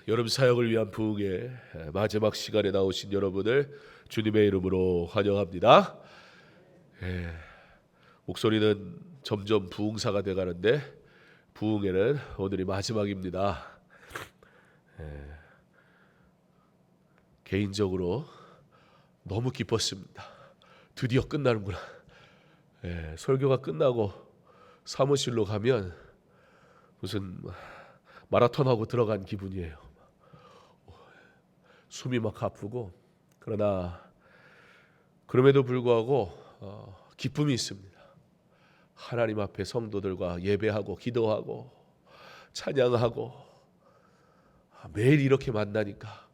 여름 사역을 위한 부흥의 마지막 시간에 나오신 여러분을 주님의 이름으로 환영합니다. 목소리는 점점 부흥사가 돼가는데 부흥회는 오늘이 마지막입니다. 개인적으로 너무 기뻤습니다. 드디어 끝나는구나. 설교가 끝나고 사무실로 가면 무슨 마라톤하고 들어간 기분이에요. 숨이 막 아프고, 그러나 그럼에도 불구하고 기쁨이 있습니다. 하나님 앞에 성도들과 예배하고 기도하고 찬양하고 매일 이렇게 만나니까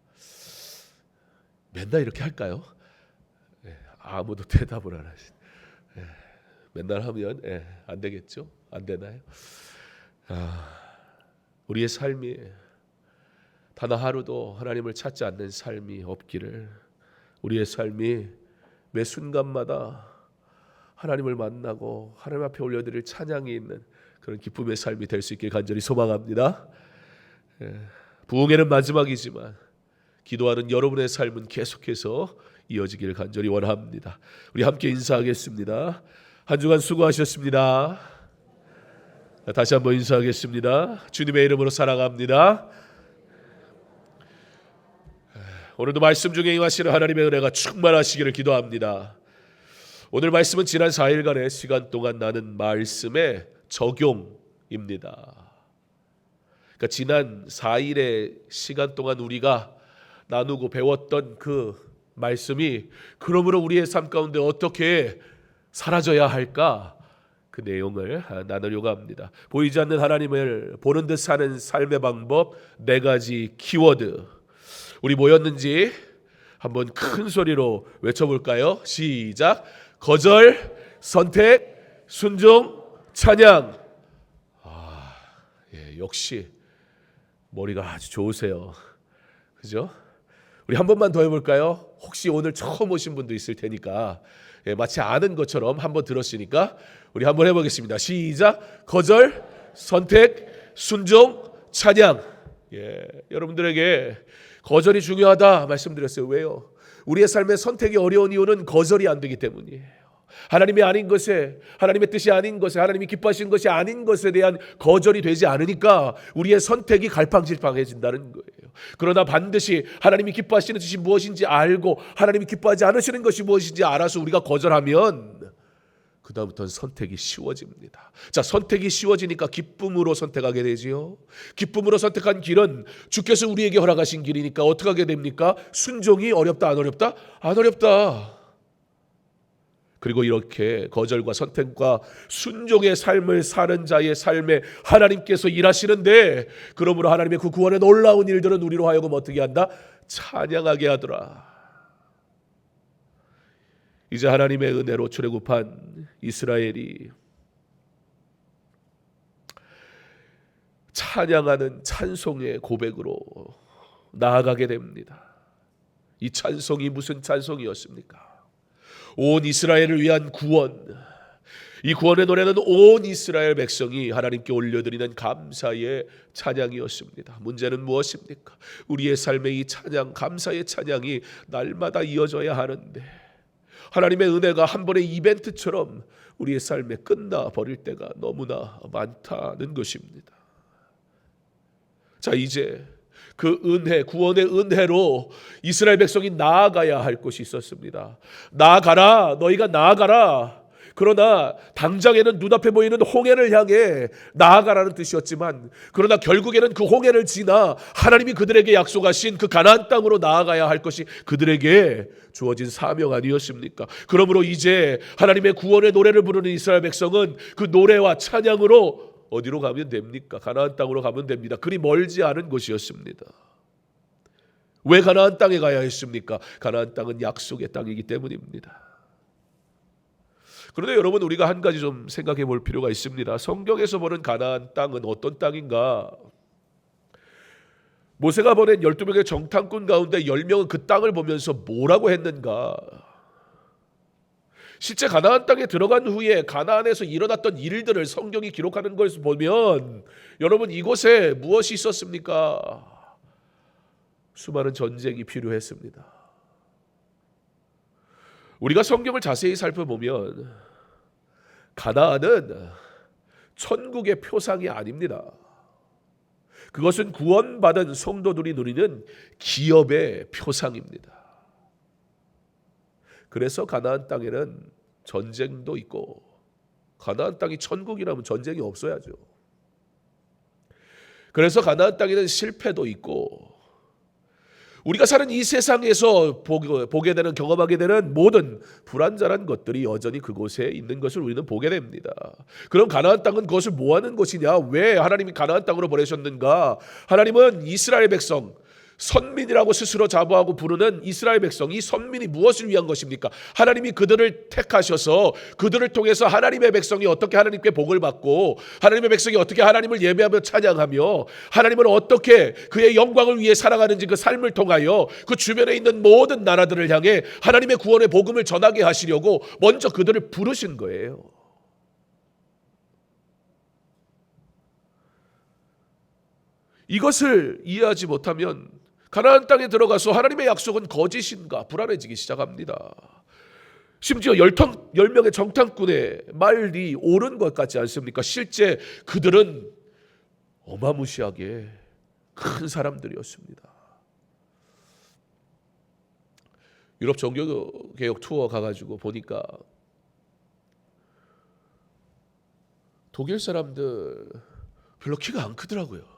맨날 이렇게 할까요? 아무도 대답을 안 하시네. 맨날 하면 안 되겠죠? 안 되나요? 우리의 삶이 단 하루도 하나님을 찾지 않는 삶이 없기를, 우리의 삶이 매 순간마다 하나님을 만나고 하나님 앞에 올려드릴 찬양이 있는 그런 기쁨의 삶이 될 수 있길 간절히 소망합니다. 부흥회는 마지막이지만 기도하는 여러분의 삶은 계속해서 이어지기를 간절히 원합니다. 우리 함께 인사하겠습니다. 한 주간 수고하셨습니다. 다시 한번 인사하겠습니다. 주님의 이름으로 사랑합니다. 오늘도 말씀 중에 임하시는 하나님의 은혜가 충만하시기를 기도합니다. 오늘 말씀은 지난 4일간의 시간 동안 나눈 말씀의 적용입니다. 그러니까 지난 4일의 시간 동안 우리가 나누고 배웠던 그 말씀이 그러므로 우리의 삶 가운데 어떻게 사라져야 할까? 그 내용을 나누려고 합니다. 보이지 않는 하나님을 보는 듯 사는 삶의 방법 4가지 키워드. 우리 모였는지 한번 큰 소리로 외쳐볼까요? 시작. 거절, 선택, 순종, 찬양. 역시 머리가 아주 좋으세요. 그죠? 우리 한 번만 더 해볼까요? 혹시 오늘 처음 오신 분도 있을 테니까 마치 아는 것처럼 한번 들었으니까 우리 한번 해보겠습니다. 시작. 거절, 선택, 순종, 찬양. 여러분들에게 거절이 중요하다 말씀드렸어요. 왜요? 우리의 삶의 선택이 어려운 이유는 거절이 안 되기 때문이에요. 하나님이 아닌 것에, 하나님의 뜻이 아닌 것에, 하나님이 기뻐하시는 것이 아닌 것에 대한 거절이 되지 않으니까 우리의 선택이 갈팡질팡해진다는 거예요. 그러나 반드시 하나님이 기뻐하시는 뜻이 무엇인지 알고 하나님이 기뻐하지 않으시는 것이 무엇인지 알아서 우리가 거절하면 그 다음부터는 선택이 쉬워집니다. 자, 선택이 쉬워지니까 기쁨으로 선택하게 되지요. 기쁨으로 선택한 길은 주께서 우리에게 허락하신 길이니까 어떻게 하게 됩니까? 순종이 어렵다 안 어렵다? 안 어렵다. 그리고 이렇게 거절과 선택과 순종의 삶을 사는 자의 삶에 하나님께서 일하시는데, 그러므로 하나님의 그 구원의 놀라운 일들은 우리로 하여금 어떻게 한다? 찬양하게 하더라. 이제 하나님의 은혜로 출애굽한 이스라엘이 찬양하는 찬송의 고백으로 나아가게 됩니다. 이 찬송이 무슨 찬송이었습니까? 온 이스라엘을 위한 구원. 이 구원의 노래는 온 이스라엘 백성이 하나님께 올려드리는 감사의 찬양이었습니다. 문제는 무엇입니까? 우리의 삶의 이 찬양, 감사의 찬양이 날마다 이어져야 하는데 하나님의 은혜가 한 번의 이벤트처럼 우리의 삶에 끝나버릴 때가 너무나 많다는 것입니다. 자, 이제 그 은혜, 구원의 은혜로 이스라엘 백성이 나아가야 할 곳이 있었습니다. 나아가라, 너희가 나아가라. 그러나 당장에는 눈앞에 보이는 홍해를 향해 나아가라는 뜻이었지만, 그러나 결국에는 그 홍해를 지나 하나님이 그들에게 약속하신 그 가나안 땅으로 나아가야 할 것이 그들에게 주어진 사명 아니었습니까? 그러므로 이제 하나님의 구원의 노래를 부르는 이스라엘 백성은 그 노래와 찬양으로 어디로 가면 됩니까? 가나안 땅으로 가면 됩니다. 그리 멀지 않은 곳이었습니다. 왜 가나안 땅에 가야 했습니까? 가나안 땅은 약속의 땅이기 때문입니다. 그런데 여러분, 우리가 한 가지 좀 생각해 볼 필요가 있습니다. 성경에서 보는 가나안 땅은 어떤 땅인가? 모세가 보낸 12명의 정탐꾼 가운데 10명은 그 땅을 보면서 뭐라고 했는가? 실제 가나안 땅에 들어간 후에 가나안에서 일어났던 일들을 성경이 기록하는 것을 보면 여러분, 이곳에 무엇이 있었습니까? 수많은 전쟁이 필요했습니다. 우리가 성경을 자세히 살펴보면 가나안은 천국의 표상이 아닙니다. 그것은 구원받은 성도들이 누리는 기업의 표상입니다. 그래서 가나안 땅에는 전쟁도 있고, 가나안 땅이 천국이라면 전쟁이 없어야죠. 그래서 가나안 땅에는 실패도 있고, 우리가 사는 이 세상에서 보게 되는, 경험하게 되는 모든 불완전한 것들이 여전히 그곳에 있는 것을 우리는 보게 됩니다. 그럼 가나안 땅은 그것을 뭐 하는 것이냐? 왜 하나님이 가나안 땅으로 보내셨는가? 하나님은 이스라엘 백성, 선민이라고 스스로 자부하고 부르는 이스라엘 백성, 이 선민이 무엇을 위한 것입니까? 하나님이 그들을 택하셔서 그들을 통해서 하나님의 백성이 어떻게 하나님께 복을 받고, 하나님의 백성이 어떻게 하나님을 예배하며 찬양하며, 하나님을 어떻게 그의 영광을 위해 살아가는지 그 삶을 통하여 그 주변에 있는 모든 나라들을 향해 하나님의 구원의 복음을 전하게 하시려고 먼저 그들을 부르신 거예요. 이것을 이해하지 못하면 가나안 땅에 들어가서 하나님의 약속은 거짓인가 불안해지기 시작합니다. 심지어 10명의 정탐꾼의 말이 옳은 것 같지 않습니까? 실제 그들은 어마무시하게 큰 사람들이었습니다. 유럽 종교개혁 투어 가가지고 보니까 독일 사람들 별로 키가 안 크더라고요.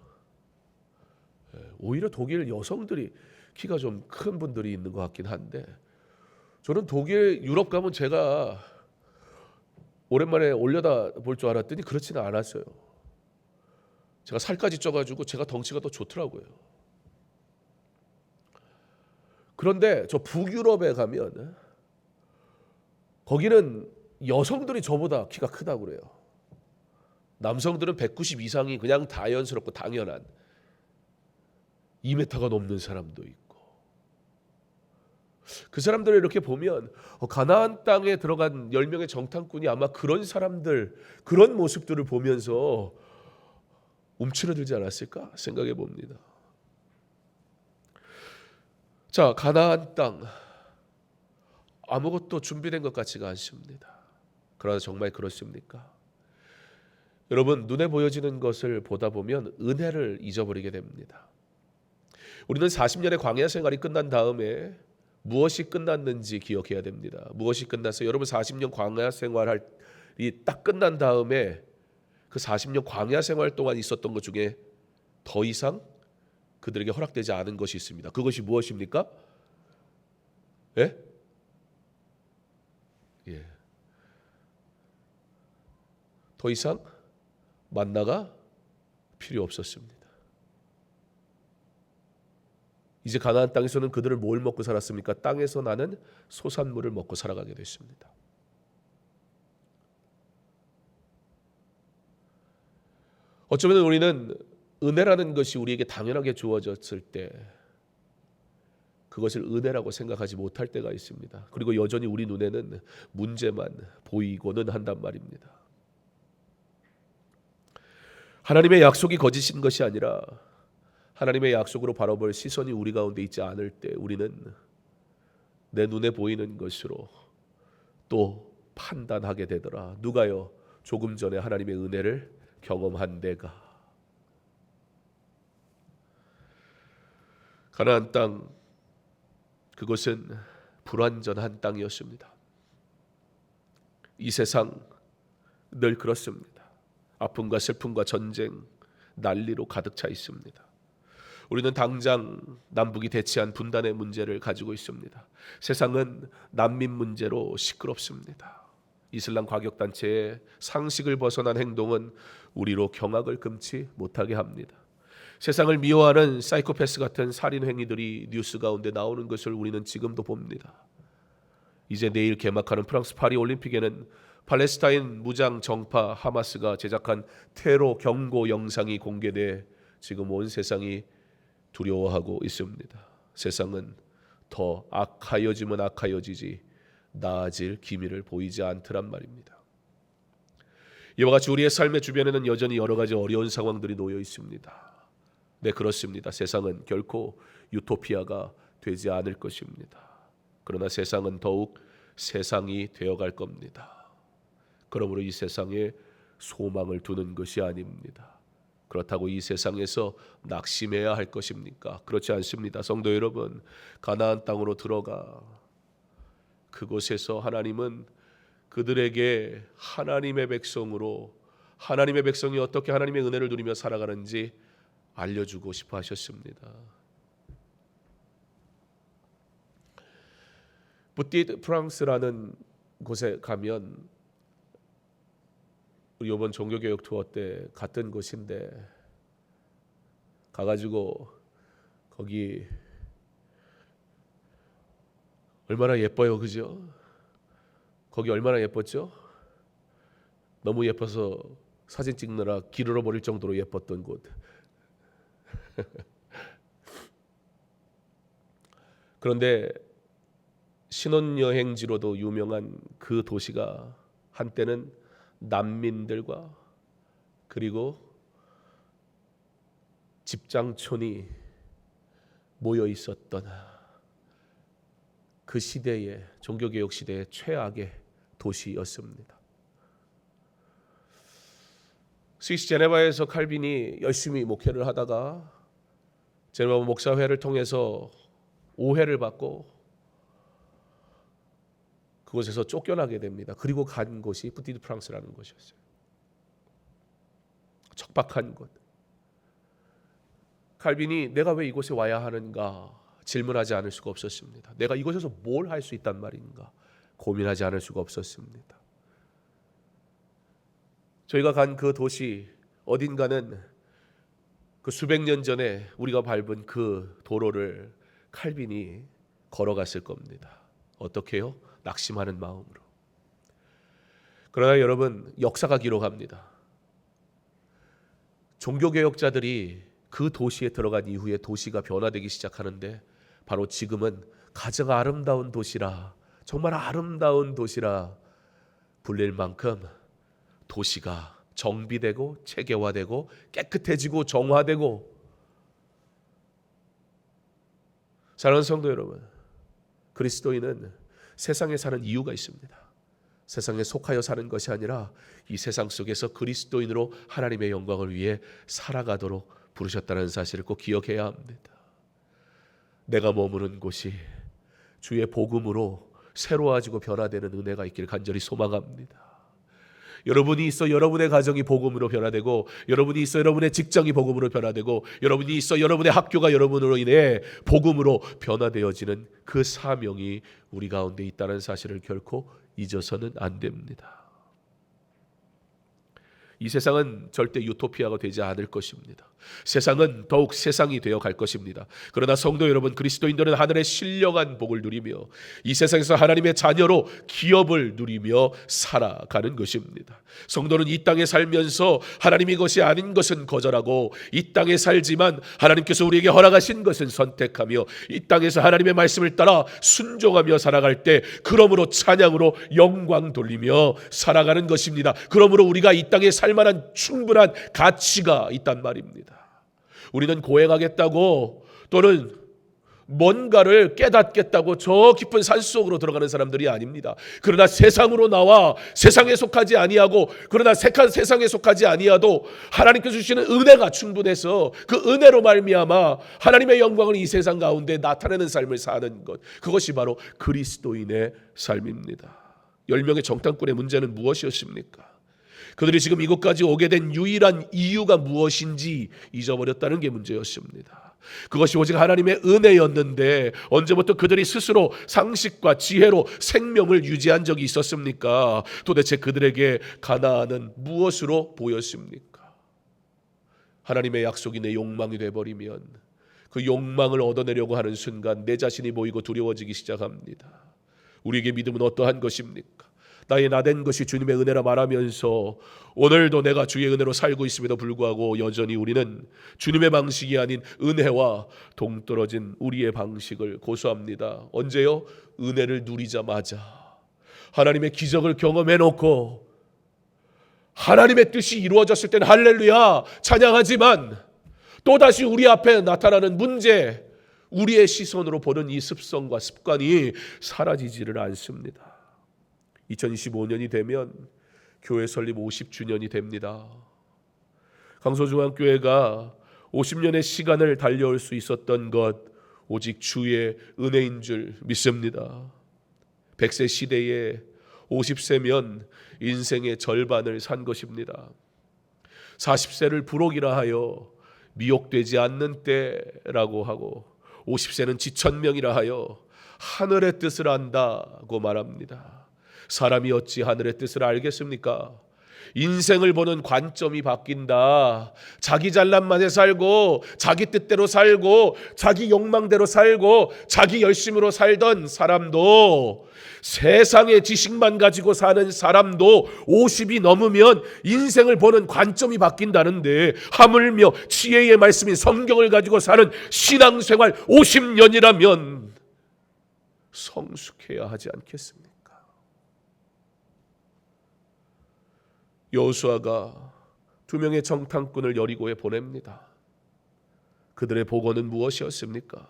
오히려 독일 여성들이 키가 좀 큰 분들이 있는 것 같긴 한데, 저는 독일, 유럽 가면 제가 오랜만에 올려다 볼 줄 알았더니 그렇지는 않았어요. 제가 살까지 쪄가지고 제가 덩치가 더 좋더라고요. 그런데 저 북유럽에 가면 거기는 여성들이 저보다 키가 크다고 그래요. 남성들은 190 이상이 그냥 자연스럽고 당연한, 2m가 넘는 사람도 있고. 그 사람들을 이렇게 보면 가나안 땅에 들어간 10명의 정탐꾼이 아마 그런 사람들, 그런 모습들을 보면서 움츠러들지 않았을까 생각해 봅니다. 자, 가나안 땅, 아무것도 준비된 것 같지가 않습니다. 그러나 정말 그렇습니까? 여러분, 눈에 보여지는 것을 보다 보면 은혜를 잊어버리게 됩니다. 우리는 40년의 광야 생활이 끝난 다음에 무엇이 끝났는지 기억해야 됩니다. 무엇이 끝났어요? 여러분, 40년 광야 생활이 딱 끝난 다음에 그 40년 광야 생활 동안 있었던 것 중에 더 이상 그들에게 허락되지 않은 것이 있습니다. 그것이 무엇입니까? 예? 예. 더 이상 만나가 필요 없었습니다. 이제 가나안 땅에서는 그들을 뭘 먹고 살았습니까? 땅에서 나는 소산물을 먹고 살아가게 됐습니다. 어쩌면 우리는 은혜라는 것이 우리에게 당연하게 주어졌을 때 그것을 은혜라고 생각하지 못할 때가 있습니다. 그리고 여전히 우리 눈에는 문제만 보이고는 한단 말입니다. 하나님의 약속이 거짓인 것이 아니라 하나님의 약속으로 바라볼 시선이 우리 가운데 있지 않을 때 우리는 내 눈에 보이는 것으로 또 판단하게 되더라. 누가요? 조금 전에 하나님의 은혜를 경험한 내가. 가나안 땅, 그것은 불완전한 땅이었습니다. 이 세상 늘 그렇습니다. 아픔과 슬픔과 전쟁, 난리로 가득 차 있습니다. 우리는 당장 남북이 대치한 분단의 문제를 가지고 있습니다. 세상은 난민 문제로 시끄럽습니다. 이슬람 과격단체의 상식을 벗어난 행동은 우리로 경악을 금치 못하게 합니다. 세상을 미워하는 사이코패스 같은 살인 행위들이 뉴스 가운데 나오는 것을 우리는 지금도 봅니다. 이제 내일 개막하는 프랑스 파리 올림픽에는 팔레스타인 무장 정파 하마스가 제작한 테러 경고 영상이 공개돼 지금 온 세상이 두려워하고 있습니다. 세상은 더 악하여지면 악하여지지 나아질 기미를 보이지 않더란 말입니다. 이와 같이 우리의 삶의 주변에는 여전히 여러 가지 어려운 상황들이 놓여 있습니다. 네, 그렇습니다. 세상은 결코 유토피아가 되지 않을 것입니다. 그러나 세상은 더욱 세상이 되어갈 겁니다. 그러므로 이 세상에 소망을 두는 것이 아닙니다. 그렇다고 이 세상에서 낙심해야 할 것입니까? 그렇지 않습니다. 성도 여러분, 가나안 땅으로 들어가 그곳에서 하나님은 그들에게 하나님의 백성으로, 하나님의 백성이 어떻게 하나님의 은혜를 누리며 살아가는지 알려주고 싶어 하셨습니다. 부띠드 프랑스라는 곳에 가면, 우리 이번 종교개혁 투어 때 갔던 곳인데, 가가지고 거기 얼마나 예뻐요, 그죠? 거기 얼마나 예뻤죠? 너무 예뻐서 사진 찍느라 길 잃어버릴 정도로 예뻤던 곳. 그런데 신혼여행지로도 유명한 그 도시가 한때는 난민들과 그리고 집장촌이 모여 있었던 그 시대의, 종교개혁 시대의 최악의 도시였습니다. 스위스 제네바에서 칼빈이 열심히 목회를 하다가 제네바 목사회를 통해서 오해를 받고 그곳에서 쫓겨나게 됩니다. 그리고 간 곳이 부띠드 프랑스라는 곳이었어요. 척박한 곳. 칼빈이 내가 왜 이곳에 와야 하는가 질문하지 않을 수가 없었습니다. 내가 이곳에서 뭘 할 수 있단 말인가 고민하지 않을 수가 없었습니다. 저희가 간 그 도시 어딘가는 그 수백 년 전에 우리가 밟은 그 도로를 칼빈이 걸어갔을 겁니다. 어떻게요? 낙심하는 마음으로. 그러나 여러분, 역사가 기록합니다. 종교개혁자들이 그 도시에 들어간 이후에 도시가 변화되기 시작하는데, 바로 지금은 가장 아름다운 도시라, 정말 아름다운 도시라 불릴 만큼 도시가 정비되고 체계화되고 깨끗해지고 정화되고. 사랑하는 성도 여러분, 그리스도인은 세상에 사는 이유가 있습니다. 세상에 속하여 사는 것이 아니라 이 세상 속에서 그리스도인으로 하나님의 영광을 위해 살아가도록 부르셨다는 사실을 꼭 기억해야 합니다. 내가 머무는 곳이 주의 복음으로 새로워지고 변화되는 은혜가 있기를 간절히 소망합니다. 여러분이 있어 여러분의 가정이 복음으로 변화되고, 여러분이 있어 여러분의 직장이 복음으로 변화되고, 여러분이 있어 여러분의 학교가 여러분으로 인해 복음으로 변화되어지는 그 사명이 우리 가운데 있다는 사실을 결코 잊어서는 안 됩니다. 이 세상은 절대 유토피아가 되지 않을 것입니다. 세상은 더욱 세상이 되어 갈 것입니다. 그러나 성도 여러분, 그리스도인들은 하늘의 신령한 복을 누리며 이 세상에서 하나님의 자녀로 기업을 누리며 살아가는 것입니다. 성도는 이 땅에 살면서 하나님이 것이 아닌 것은 거절하고, 이 땅에 살지만 하나님께서 우리에게 허락하신 것은 선택하며, 이 땅에서 하나님의 말씀을 따라 순종하며 살아갈 때 그러므로 찬양으로 영광 돌리며 살아가는 것입니다. 그러므로 우리가 이 땅에 살 만한 충분한 가치가 있단 말입니다. 우리는 고행하겠다고 또는 뭔가를 깨닫겠다고 저 깊은 산속으로 들어가는 사람들이 아닙니다. 그러나 세상으로 나와 세상에 속하지 아니하고, 그러나 세상에 속하지 아니하도 하나님께서 주시는 은혜가 충분해서 그 은혜로 말미암아 하나님의 영광을 이 세상 가운데 나타내는 삶을 사는 것, 그것이 바로 그리스도인의 삶입니다. 10명의 정탐꾼의 문제는 무엇이었습니까? 그들이 지금 이곳까지 오게 된 유일한 이유가 무엇인지 잊어버렸다는 게 문제였습니다. 그것이 오직 하나님의 은혜였는데, 언제부터 그들이 스스로 상식과 지혜로 생명을 유지한 적이 있었습니까? 도대체 그들에게 가나안은 무엇으로 보였습니까? 하나님의 약속이 내 욕망이 되어버리면 그 욕망을 얻어내려고 하는 순간 내 자신이 보이고 두려워지기 시작합니다. 우리에게 믿음은 어떠한 것입니까? 나의 나된 것이 주님의 은혜라 말하면서 오늘도 내가 주의 은혜로 살고 있음에도 불구하고 여전히 우리는 주님의 방식이 아닌 은혜와 동떨어진 우리의 방식을 고수합니다. 언제요? 은혜를 누리자마자 하나님의 기적을 경험해놓고 하나님의 뜻이 이루어졌을 때는 할렐루야 찬양하지만, 또다시 우리 앞에 나타나는 문제, 우리의 시선으로 보는 이 습성과 습관이 사라지지를 않습니다. 2025년이 되면 교회 설립 50주년이 됩니다. 강서중앙교회가 50년의 시간을 달려올 수 있었던 것 오직 주의 은혜인 줄 믿습니다. 100세 시대에 50세면 인생의 절반을 산 것입니다. 40세를 부록이라 하여 미혹되지 않는 때라고 하고 50세는 지천명이라 하여 하늘의 뜻을 안다고 말합니다. 사람이 어찌 하늘의 뜻을 알겠습니까? 인생을 보는 관점이 바뀐다. 자기 잘난 맛에 살고 자기 뜻대로 살고 자기 욕망대로 살고 자기 열심으로 살던 사람도, 세상의 지식만 가지고 사는 사람도 50이 넘으면 인생을 보는 관점이 바뀐다는데, 하물며 지혜의 말씀인 성경을 가지고 사는 신앙생활 50년이라면 성숙해야 하지 않겠습니까? 여호수아가 2명의 정탐꾼을 여리고에 보냅니다. 그들의 보고는 무엇이었습니까?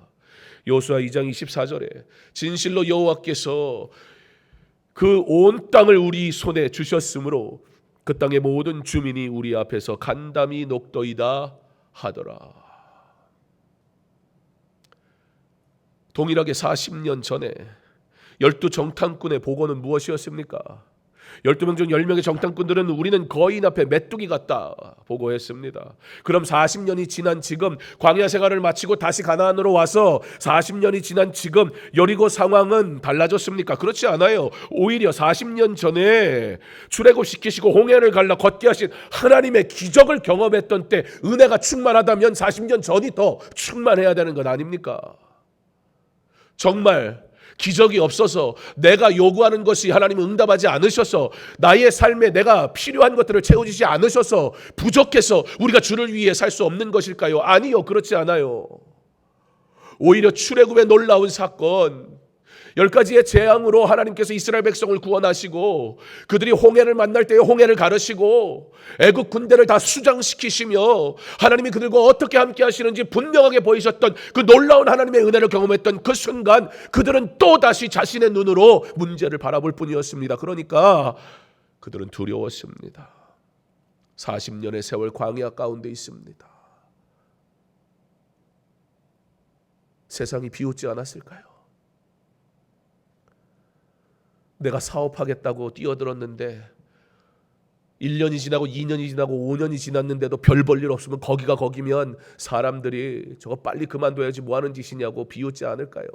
여호수아 2장 24절에 진실로 여호와께서 그 온 땅을 우리 손에 주셨으므로 그 땅의 모든 주민이 우리 앞에서 간담이 녹더이다 하더라. 동일하게 40년 전에 12 정탐꾼의 보고는 무엇이었습니까? 12명 중 10명의 정탐꾼들은 우리는 거인 앞에 메뚜기 같다 보고했습니다. 그럼 40년이 지난 지금 광야 생활을 마치고 다시 가나안으로 와서 40년이 지난 지금 여리고 상황은 달라졌습니까? 그렇지 않아요. 오히려 40년 전에 출애굽시키시고 홍해를 갈라 걷게 하신 하나님의 기적을 경험했던 때 은혜가 충만하다면 40년 전이 더 충만해야 되는 것 아닙니까? 정말 기적이 없어서 내가 요구하는 것이 하나님은 응답하지 않으셔서 나의 삶에 내가 필요한 것들을 채워주지 않으셔서 부족해서 우리가 주를 위해 살 수 없는 것일까요? 아니요, 그렇지 않아요. 오히려 출애굽의 놀라운 사건, 10가지의 재앙으로 하나님께서 이스라엘 백성을 구원하시고 그들이 홍해를 만날 때에 홍해를 가르시고 애국 군대를 다 수장시키시며 하나님이 그들과 어떻게 함께 하시는지 분명하게 보이셨던 그 놀라운 하나님의 은혜를 경험했던 그 순간 그들은 또다시 자신의 눈으로 문제를 바라볼 뿐이었습니다. 그러니까 그들은 두려웠습니다. 40년의 세월 광야 가운데 있습니다. 세상이 비웃지 않았을까요? 내가 사업하겠다고 뛰어들었는데 1년이 지나고 2년이 지나고 5년이 지났는데도 별 볼 일 없으면 거기가 거기면 사람들이 저거 빨리 그만둬야지 뭐 하는 짓이냐고 비웃지 않을까요?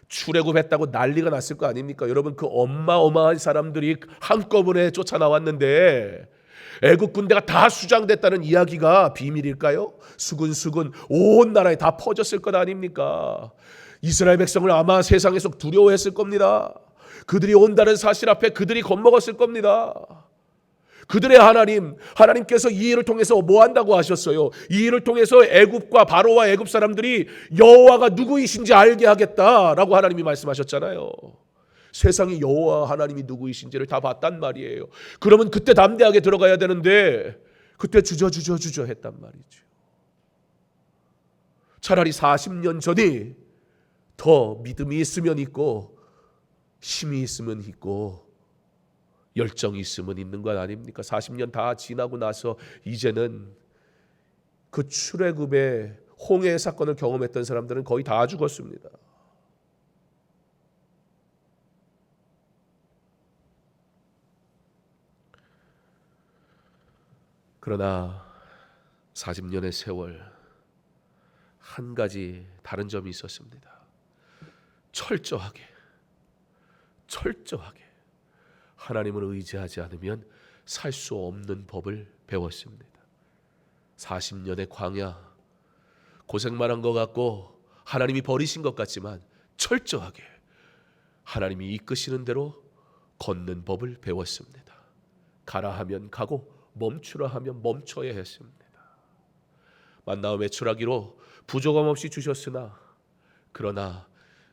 출애굽했다고 난리가 났을 거 아닙니까? 여러분, 그 어마어마한 사람들이 한꺼번에 쫓아나왔는데 애국 군대가 다 수장됐다는 이야기가 비밀일까요? 수근수근 온 나라에 다 퍼졌을 것 아닙니까? 이스라엘 백성을 아마 세상에서 두려워했을 겁니다. 그들이 온다는 사실 앞에 그들이 겁먹었을 겁니다. 그들의 하나님께서 이 일을 통해서 뭐 한다고 하셨어요? 이 일을 통해서 애굽과 바로와 애굽 사람들이 여호와가 누구이신지 알게 하겠다라고 하나님이 말씀하셨잖아요. 세상이 여호와 하나님이 누구이신지를 다 봤단 말이에요. 그러면 그때 담대하게 들어가야 되는데 그때 주저 했단 말이죠. 차라리 40년 전이 더 믿음이 있으면 있고 힘이 있으면 있고 열정이 있으면 있는 것 아닙니까? 40년 다 지나고 나서 이제는 그 출애굽의 홍해 사건을 경험했던 사람들은 거의 다 죽었습니다. 그러나 40년의 세월, 한 가지 다른 점이 있었습니다. 철저하게 하나님을 의지하지 않으면 살 수 없는 법을 배웠습니다. 40년의 광야, 고생만 한 것 같고 하나님이 버리신 것 같지만 철저하게 하나님이 이끄시는 대로 걷는 법을 배웠습니다. 가라 하면 가고 멈추라 하면 멈춰야 했습니다. 만나와 매출하기로 부족함 없이 주셨으나 그러나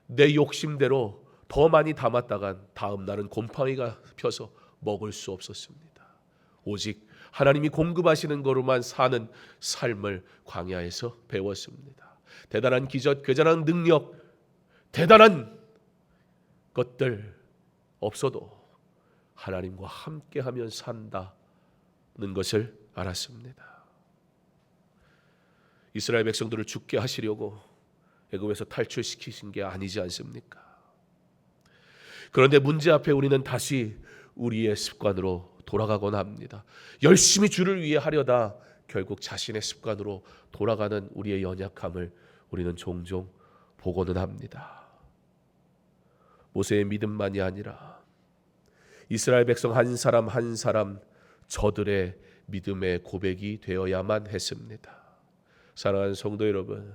내 욕심대로 더 많이 담았다간 다음 날은 곰팡이가 펴서 먹을 수 없었습니다. 오직 하나님이 공급하시는 거로만 사는 삶을 광야에서 배웠습니다. 대단한 기적, 대단한 능력, 대단한 것들 없어도 하나님과 함께하며 산다는 것을 알았습니다. 이스라엘 백성들을 죽게 하시려고 애굽에서 탈출시키신 게 아니지 않습니까? 그런데 문제 앞에 우리는 다시 우리의 습관으로 돌아가곤 합니다. 열심히 주를 위해 하려다 결국 자신의 습관으로 돌아가는 우리의 연약함을 우리는 종종 보고는 합니다. 모세의 믿음만이 아니라 이스라엘 백성 한 사람 한 사람 저들의 믿음의 고백이 되어야만 했습니다. 사랑하는 성도 여러분,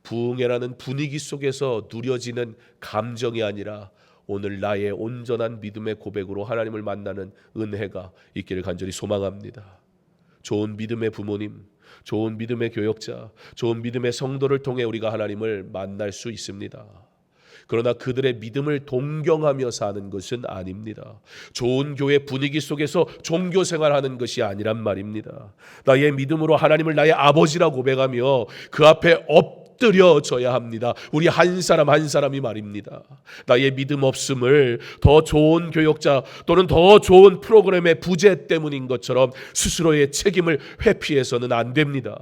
부흥회라는 분위기 속에서 누려지는 감정이 아니라 오늘 나의 온전한 믿음의 고백으로 하나님을 만나는 은혜가 있기를 간절히 소망합니다. 좋은 믿음의 부모님, 좋은 믿음의 교역자, 좋은 믿음의 성도를 통해 우리가 하나님을 만날 수 있습니다. 그러나 그들의 믿음을 동경하며 사는 것은 아닙니다. 좋은 교회 분위기 속에서 종교 생활하는 것이 아니란 말입니다. 나의 믿음으로 하나님을 나의 아버지라 고백하며 그 앞에 엎드려져야 합니다. 우리 한 사람 한 사람이 말입니다. 나의 믿음 없음을 더 좋은 교역자 또는 더 좋은 프로그램의 부재 때문인 것처럼 스스로의 책임을 회피해서는 안 됩니다.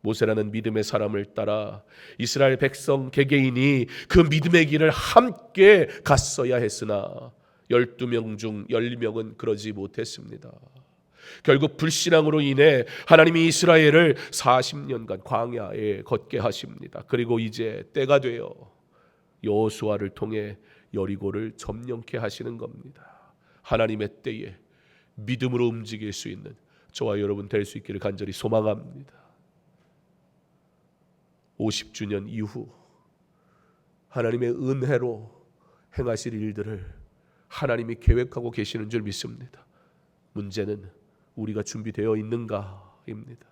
모세라는 믿음의 사람을 따라 이스라엘 백성 개개인이 그 믿음의 길을 함께 갔어야 했으나 12명 중 12명은 그러지 못했습니다. 결국 불신앙으로 인해 하나님이 이스라엘을 40년간 광야에 걷게 하십니다. 그리고 이제 때가 되어 여호수아를 통해 여리고를 점령케 하시는 겁니다. 하나님의 때에 믿음으로 움직일 수 있는 저와 여러분 될 수 있기를 간절히 소망합니다. 50주년 이후 하나님의 은혜로 행하실 일들을 하나님이 계획하고 계시는 줄 믿습니다. 문제는 우리가 준비되어 있는가입니다.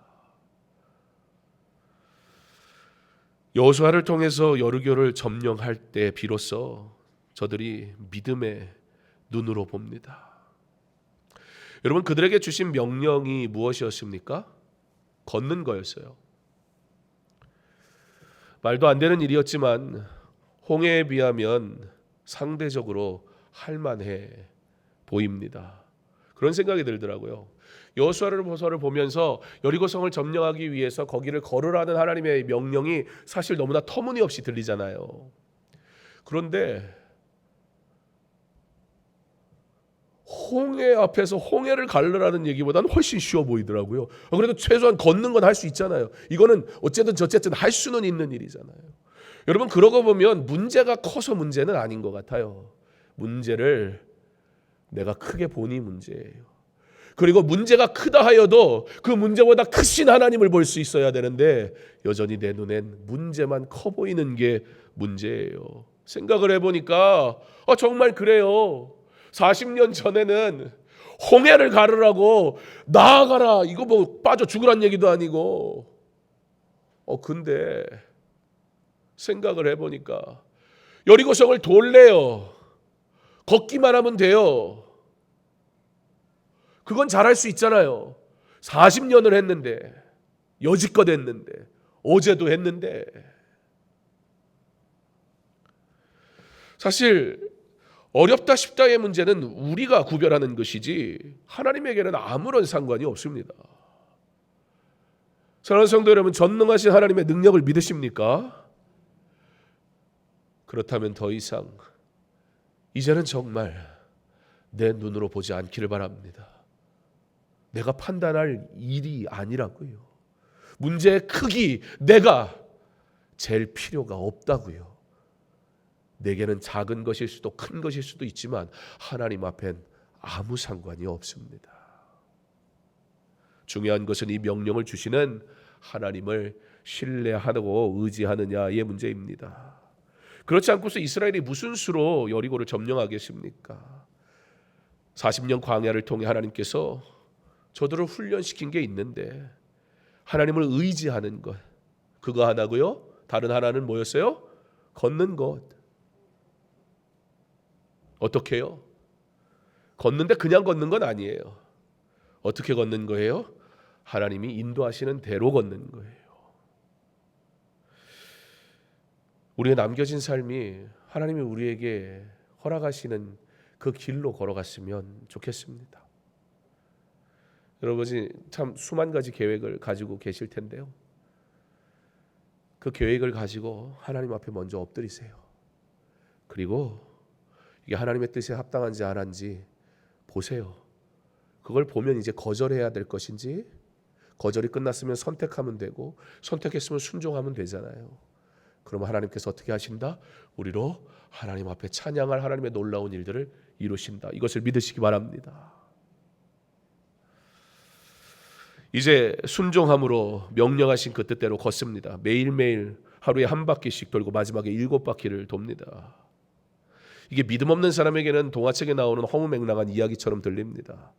여호수아를 통해서 여리고를 점령할 때 비로소 저들이 믿음의 눈으로 봅니다. 여러분, 그들에게 주신 명령이 무엇이었습니까? 걷는 거였어요. 말도 안 되는 일이었지만 홍해에 비하면 상대적으로 할만해 보입니다. 그런 생각이 들더라고요. 여호수아를 보면서 여리고성을 점령하기 위해서 거기를 걸으라는 하나님의 명령이 사실 너무나 터무니없이 들리잖아요. 그런데 홍해 앞에서 홍해를 가르라는 얘기보다는 훨씬 쉬워 보이더라고요. 그래도 최소한 걷는 건 할 수 있잖아요. 이거는 어쨌든 저쨌든 할 수는 있는 일이잖아요. 여러분, 그러고 보면 문제가 커서 문제는 아닌 것 같아요. 문제를 내가 크게 보니 문제예요. 그리고 문제가 크다 하여도 그 문제보다 크신 하나님을 볼 수 있어야 되는데 여전히 내 눈엔 문제만 커 보이는 게 문제예요. 생각을 해보니까 정말 그래요. 40년 전에는 홍해를 가르라고 나아가라, 이거 뭐 빠져 죽으란 얘기도 아니고 근데 생각을 해보니까 여리고성을 돌래요. 걷기만 하면 돼요. 그건 잘할 수 있잖아요. 40년을 했는데, 여지껏 했는데, 어제도 했는데. 사실 어렵다 쉽다의 문제는 우리가 구별하는 것이지 하나님에게는 아무런 상관이 없습니다. 사랑하는 성도 여러분, 전능하신 하나님의 능력을 믿으십니까? 그렇다면 더 이상 이제는 정말 내 눈으로 보지 않기를 바랍니다. 내가 판단할 일이 아니라고요. 문제의 크기 내가 잴 필요가 없다고요. 내게는 작은 것일 수도 큰 것일 수도 있지만 하나님 앞엔 아무 상관이 없습니다. 중요한 것은 이 명령을 주시는 하나님을 신뢰하고 의지하느냐의 문제입니다. 그렇지 않고서 이스라엘이 무슨 수로 여리고를 점령하겠습니까? 40년 광야를 통해 하나님께서 저들을 훈련시킨 게 있는데 하나님을 의지하는 것, 그거 하나고요. 다른 하나는 뭐였어요? 걷는 것. 어떻게 해요? 걷는데 그냥 걷는 건 아니에요. 어떻게 걷는 거예요? 하나님이 인도하시는 대로 걷는 거예요. 우리의 남겨진 삶이 하나님이 우리에게 허락하시는 그 길로 걸어갔으면 좋겠습니다. 여러분이 참 수만 가지 계획을 가지고 계실 텐데요. 그 계획을 가지고 하나님 앞에 먼저 엎드리세요. 그리고 이게 하나님의 뜻에 합당한지 안 한지 보세요. 그걸 보면 이제 거절해야 될 것인지, 거절이 끝났으면 선택하면 되고, 선택했으면 순종하면 되잖아요. 그러면 하나님께서 어떻게 하신다? 우리로 하나님 앞에 찬양할 하나님의 놀라운 일들을 이루신다. 이것을 믿으시기 바랍니다. 이제 순종함으로 명령하신 그 뜻대로 걷습니다. 매일매일 하루에 한 바퀴씩 돌고 마지막에 7바퀴를 돕니다. 이게 믿음 없는 사람에게는 동화책에 나오는 허무맹랑한 이야기처럼 들립니다.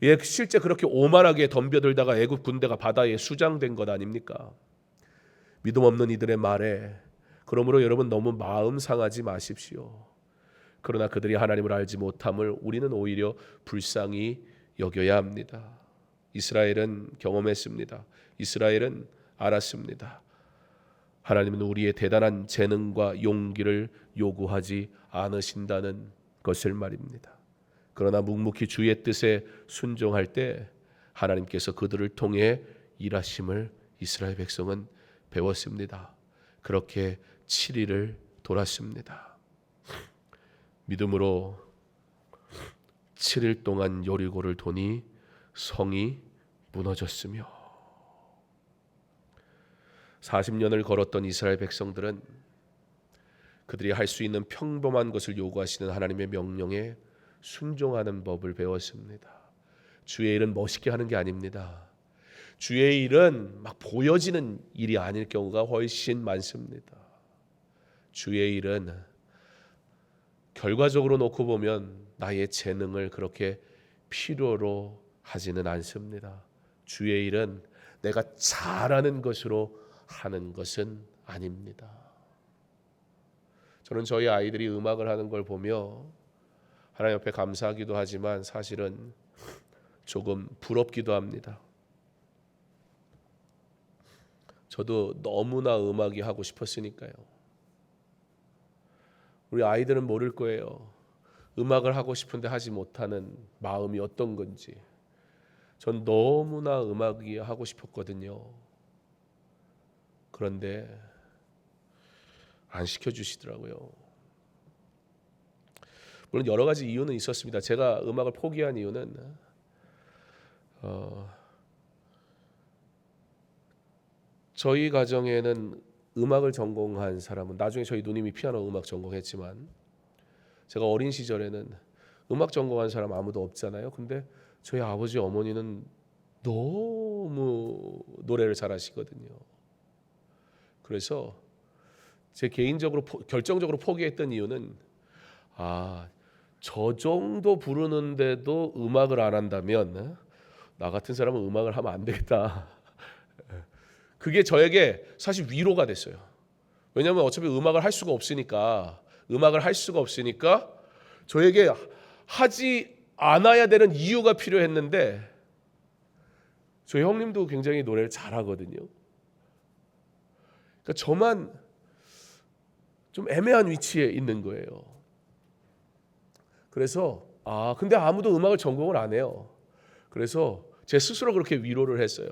예, 실제 그렇게 오만하게 덤벼들다가 애굽 군대가 바다에 수장된 것 아닙니까? 믿음 없는 이들의 말에 그러므로 여러분 너무 마음 상하지 마십시오. 그러나 그들이 하나님을 알지 못함을 우리는 오히려 불쌍히 여겨야 합니다. 이스라엘은 경험했습니다. 이스라엘은 알았습니다. 하나님은 우리의 대단한 재능과 용기를 요구하지 않으신다는 것을 말입니다. 그러나 묵묵히 주의 뜻에 순종할 때 하나님께서 그들을 통해 일하심을 이스라엘 백성은 배웠습니다. 그렇게 7일을 돌았습니다. 믿음으로 7일 동안 여리고를 도니 성이 무너졌으며 40년을 걸었던 이스라엘 백성들은 그들이 할 수 있는 평범한 것을 요구하시는 하나님의 명령에 순종하는 법을 배웠습니다. 주의 일은 멋있게 하는 게 아닙니다. 주의 일은 막 보여지는 일이 아닐 경우가 훨씬 많습니다. 주의 일은 결과적으로 놓고 보면 나의 재능을 그렇게 필요로 하지는 않습니다. 주의 일은 내가 잘하는 것으로 하는 것은 아닙니다. 저는 저희 아이들이 음악을 하는 걸 보며 하나님 앞에 감사하기도 하지만 사실은 조금 부럽기도 합니다. 저도 너무나 음악이 하고 싶었으니까요. 우리 아이들은 모를 거예요. 음악을 하고 싶은데 하지 못하는 마음이 어떤 건지. 전 너무나 음악이 하고 싶었거든요. 그런데 안 시켜주시더라고요. 물론 여러 가지 이유는 있었습니다. 제가 음악을 포기한 이유는 저희 가정에는 음악을 전공한 사람은 나중에 저희 누님이 피아노 음악 전공했지만 제가 어린 시절에는 음악 전공한 사람 아무도 없잖아요. 근데 저희 아버지 어머니는 너무 노래를 잘하시거든요. 그래서 제 개인적으로 결정적으로 포기했던 이유는 저 정도 부르는데도 음악을 안 한다면 나 같은 사람은 음악을 하면 안 되겠다. 그게 저에게 사실 위로가 됐어요. 왜냐하면 어차피 음악을 할 수가 없으니까 저에게 하지 않아야 되는 이유가 필요했는데 저희 형님도 굉장히 노래를 잘하거든요. 그러니까 저만 좀 애매한 위치에 있는 거예요. 그래서 근데 아무도 음악을 전공을 안 해요. 그래서 제 스스로 그렇게 위로를 했어요.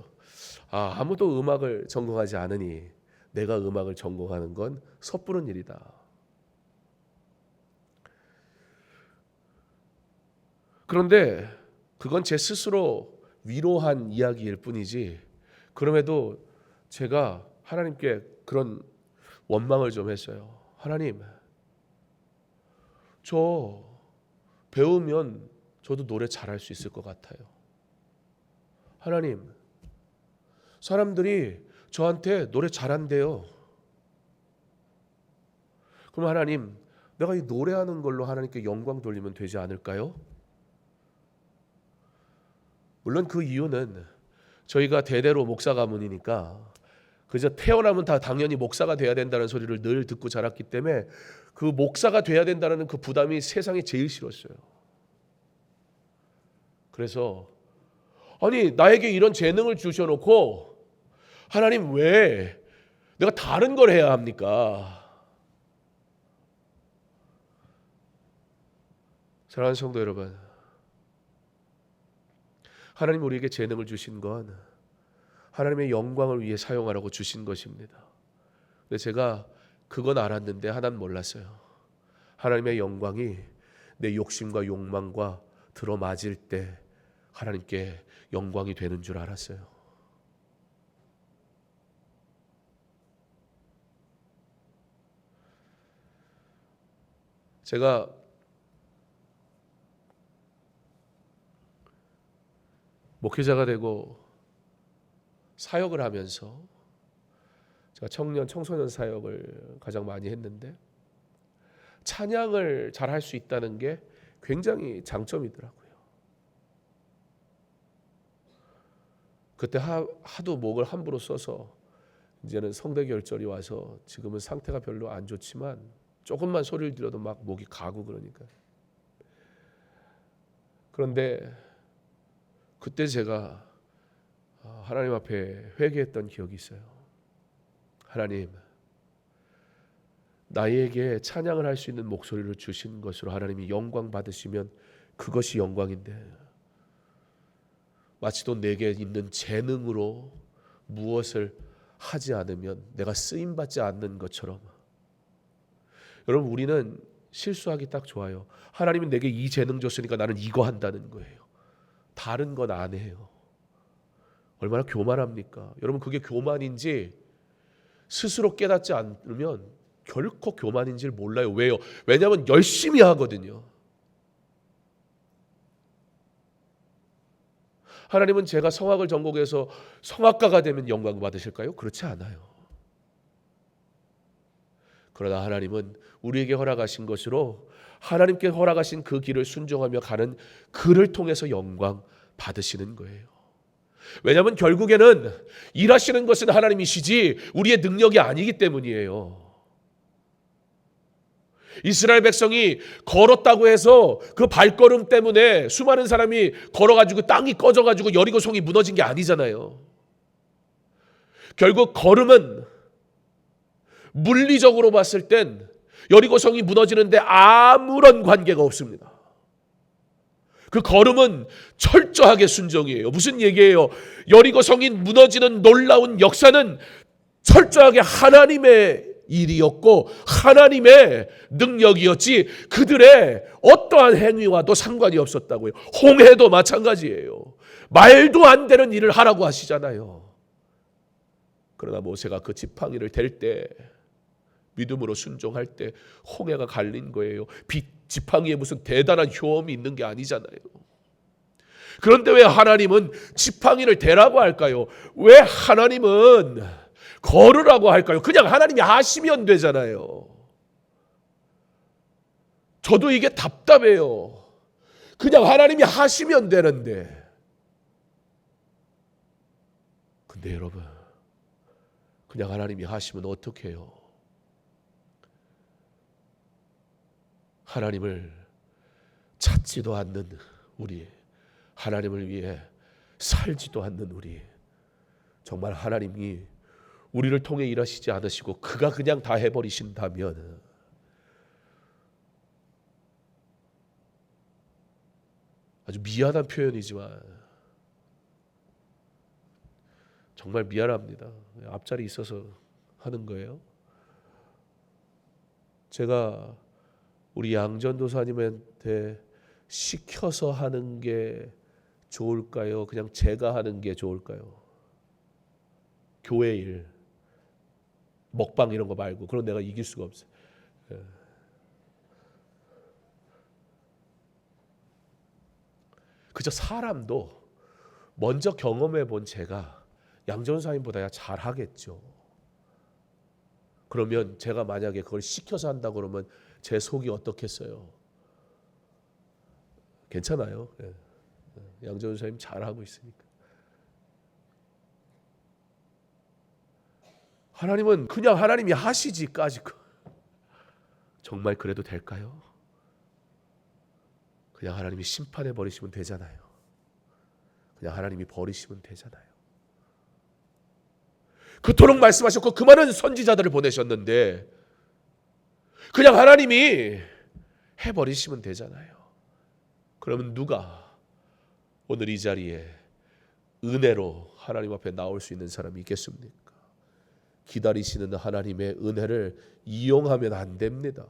아무도 음악을 전공하지 않으니 내가 음악을 전공하는 건 섣부른 일이다. 그런데 그건 제 스스로 위로한 이야기일 뿐이지 그럼에도 제가 하나님께 그런 원망을 좀 했어요. 하나님, 저 배우면 저도 노래 잘할 수 있을 것 같아요. 하나님, 사람들이 저한테 노래 잘한대요. 그럼 하나님, 내가 이 노래하는 걸로 하나님께 영광 돌리면 되지 않을까요? 물론 그 이유는 저희가 대대로 목사 가문이니까 그저 태어나면 다 당연히 목사가 돼야 된다는 소리를 늘 듣고 자랐기 때문에 그 목사가 돼야 된다는 그 부담이 세상에 제일 싫었어요. 그래서 아니 나에게 이런 재능을 주셔놓고 하나님 왜 내가 다른 걸 해야 합니까? 사랑하는 성도 여러분, 하나님 우리에게 재능을 주신 건 하나님의 영광을 위해 사용하라고 주신 것입니다. 근데 제가 그건 알았는데 하나는 몰랐어요. 하나님의 영광이 내 욕심과 욕망과 들어맞을 때 하나님께 영광이 되는 줄 알았어요. 제가 목회자가 되고 사역을 하면서 제가 청소년 사역을 가장 많이 했는데 찬양을 잘 할 수 있다는 게 굉장히 장점이더라고요. 그때 하도 목을 함부로 써서 이제는 성대결절이 와서 지금은 상태가 별로 안 좋지만 조금만 소리를 들어도 막 목이 가고 그러니까. 그런데 그때 제가 하나님 앞에 회개했던 기억이 있어요. 하나님, 나에게 찬양을 할 수 있는 목소리를 주신 것으로 하나님이 영광 받으시면 그것이 영광인데 마치 또 내게 있는 재능으로 무엇을 하지 않으면 내가 쓰임받지 않는 것처럼. 여러분, 우리는 실수하기 딱 좋아요. 하나님은 내게 이 재능 줬으니까 나는 이거 한다는 거예요. 다른 건 안 해요. 얼마나 교만합니까? 여러분, 그게 교만인지 스스로 깨닫지 않으면 결코 교만인지를 몰라요. 왜요? 왜냐하면 열심히 하거든요. 하나님은 제가 성악을 전공해서 성악가가 되면 영광 받으실까요? 그렇지 않아요. 그러나 하나님은 우리에게 허락하신 것으로 하나님께 허락하신 그 길을 순종하며 가는 그를 통해서 영광 받으시는 거예요. 왜냐하면 결국에는 일하시는 것은 하나님이시지 우리의 능력이 아니기 때문이에요. 이스라엘 백성이 걸었다고 해서 그 발걸음 때문에 수많은 사람이 걸어가지고 땅이 꺼져가지고 여리고 성이 무너진 게 아니잖아요. 결국 걸음은 물리적으로 봤을 땐 여리고 성이 무너지는데 아무런 관계가 없습니다. 그 걸음은 철저하게 순종이에요. 무슨 얘기예요? 여리고 성이 무너지는 놀라운 역사는 철저하게 하나님의 일이었고 하나님의 능력이었지 그들의 어떠한 행위와도 상관이 없었다고요. 홍해도 마찬가지예요. 말도 안 되는 일을 하라고 하시잖아요. 그러나 모세가 그 지팡이를 댈 때 믿음으로 순종할 때 홍해가 갈린 거예요. 지팡이에 무슨 대단한 효험이 있는 게 아니잖아요. 그런데 왜 하나님은 지팡이를 대라고 할까요? 왜 하나님은 걸으라고 할까요? 그냥 하나님이 하시면 되잖아요. 저도 이게 답답해요. 그냥 하나님이 하시면 되는데. 근데 여러분, 그냥 하나님이 하시면 어떻게 해요? 하나님을 찾지도 않는 우리, 하나님을 위해 살지도 않는 우리, 정말 하나님이 우리를 통해 일하시지 않으시고 그가 그냥 다 해버리신다면 아주 미안한 표현이지만 정말 미안합니다. 앞자리 있어서 하는 거예요. 제가 우리 양전도사님한테 시켜서 하는 게 좋을까요? 그냥 제가 하는 게 좋을까요? 교회 일, 먹방 이런 거 말고 그런 내가 이길 수가 없어요. 그저 사람도 먼저 경험해 본 제가 양전사님보다 잘하겠죠. 그러면 제가 만약에 그걸 시켜서 한다고 그러면 제 속이 어떻겠어요? 괜찮아요. 양전사님 잘하고 있으니까. 하나님은 그냥 하나님이 하시지까지 정말 그래도 될까요? 그냥 하나님이 심판해 버리시면 되잖아요. 그냥 하나님이 버리시면 되잖아요. 그토록 말씀하셨고 그 많은 선지자들을 보내셨는데 그냥 하나님이 해버리시면 되잖아요. 그러면 누가 오늘 이 자리에 은혜로 하나님 앞에 나올 수 있는 사람이 있겠습니까? 기다리시는 하나님의 은혜를 이용하면 안 됩니다.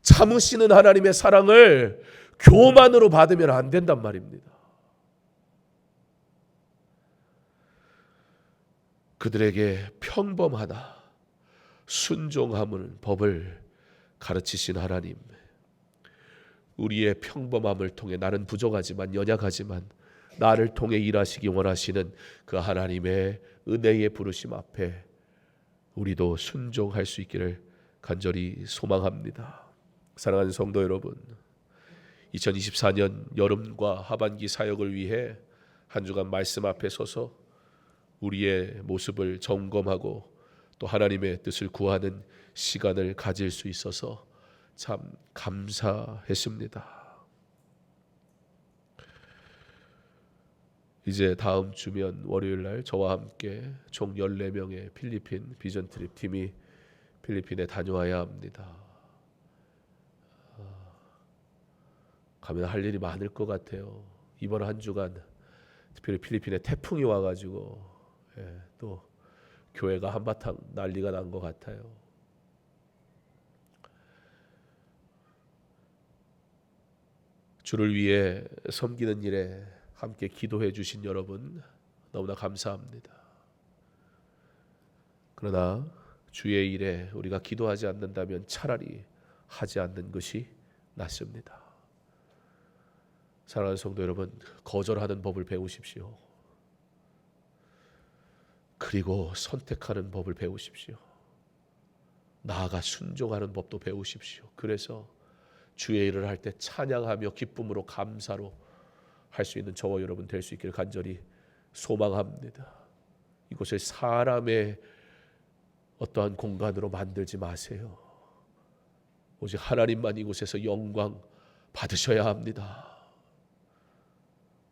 참으시는 하나님의 사랑을 교만으로 받으면 안 된단 말입니다. 그들에게 평범하다 순종함을 법을 가르치신 하나님, 우리의 평범함을 통해 나는 부족하지만 연약하지만 나를 통해 일하시기 원하시는 그 하나님의 은혜의 부르심 앞에 우리도 순종할 수 있기를 간절히 소망합니다. 사랑하는 성도 여러분, 2024년 여름과 하반기 사역을 위해 한 주간 말씀 앞에 서서 우리의 모습을 점검하고 또 하나님의 뜻을 구하는 시간을 가질 수 있어서 참 감사했습니다. 이제 다음 주면 월요일 날 저와 함께 총 14명의 필리핀 비전 트립 팀이 필리핀에 다녀와야 합니다. 가면 할 일이 많을 것 같아요. 이번 한 주간 특별히 필리핀에 태풍이 와가지고 또 교회가 한바탕 난리가 난 것 같아요. 주를 위해 섬기는 일에 함께 기도해 주신 여러분 너무나 감사합니다. 그러나 주의 일에 우리가 기도하지 않는다면 차라리 하지 않는 것이 낫습니다. 사랑하는 성도 여러분, 거절하는 법을 배우십시오. 그리고 선택하는 법을 배우십시오. 나아가 순종하는 법도 배우십시오. 그래서 주의 일을 할 때 찬양하며 기쁨으로 감사로 할 수 있는 저와 여러분 될 수 있기를 간절히 소망합니다. 이곳을 사람의 어떠한 공간으로 만들지 마세요. 오직 하나님만 이곳에서 영광 받으셔야 합니다.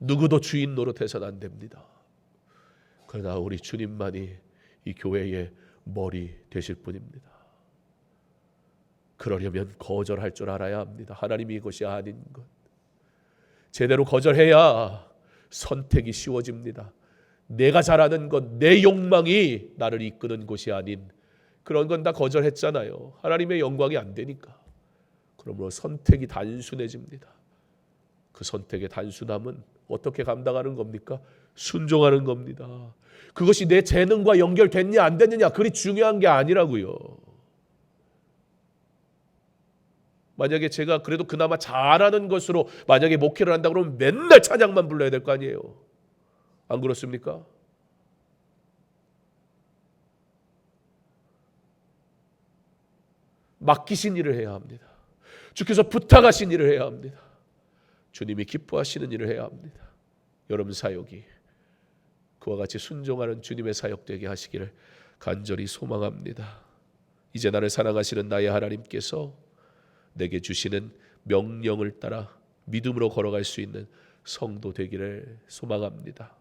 누구도 주인 노릇해서는 안 됩니다. 그러나 우리 주님만이 이 교회의 머리 되실 분입니다. 그러려면 거절할 줄 알아야 합니다. 하나님이 이것이 아닌 것. 제대로 거절해야 선택이 쉬워집니다. 내가 잘하는 것, 내 욕망이 나를 이끄는 곳이 아닌 그런 건 다 거절했잖아요. 하나님의 영광이 안 되니까. 그러므로 선택이 단순해집니다. 그 선택의 단순함은 어떻게 감당하는 겁니까? 순종하는 겁니다. 그것이 내 재능과 연결됐냐 안 됐느냐 그리 중요한 게 아니라고요. 만약에 제가 그래도 그나마 잘하는 것으로 만약에 목회를 한다 그러면 맨날 찬양만 불러야 될 거 아니에요. 안 그렇습니까? 맡기신 일을 해야 합니다. 주께서 부탁하신 일을 해야 합니다. 주님이 기뻐하시는 일을 해야 합니다. 여러분 사역이 그와 같이 순종하는 주님의 사역 되게 하시기를 간절히 소망합니다. 이제 나를 사랑하시는 나의 하나님께서 내게 주시는 명령을 따라 믿음으로 걸어갈 수 있는 성도 되기를 소망합니다.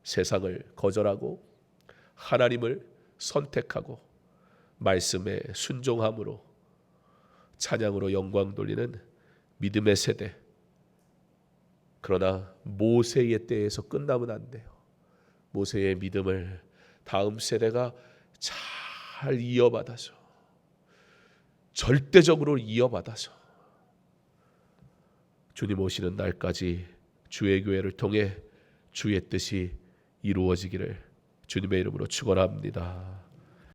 세상을 거절하고 하나님을 선택하고 말씀에 순종함으로 찬양으로 영광 돌리는 믿음의 세대. 그러나 모세의 때에서 끝나면 안 돼요. 모세의 믿음을 다음 세대가 잘 이어받아서 절대적으로 이어받아서 주님 오시는 날까지 주의 교회를 통해 주의 뜻이 이루어지기를 주님의 이름으로 축원합니다.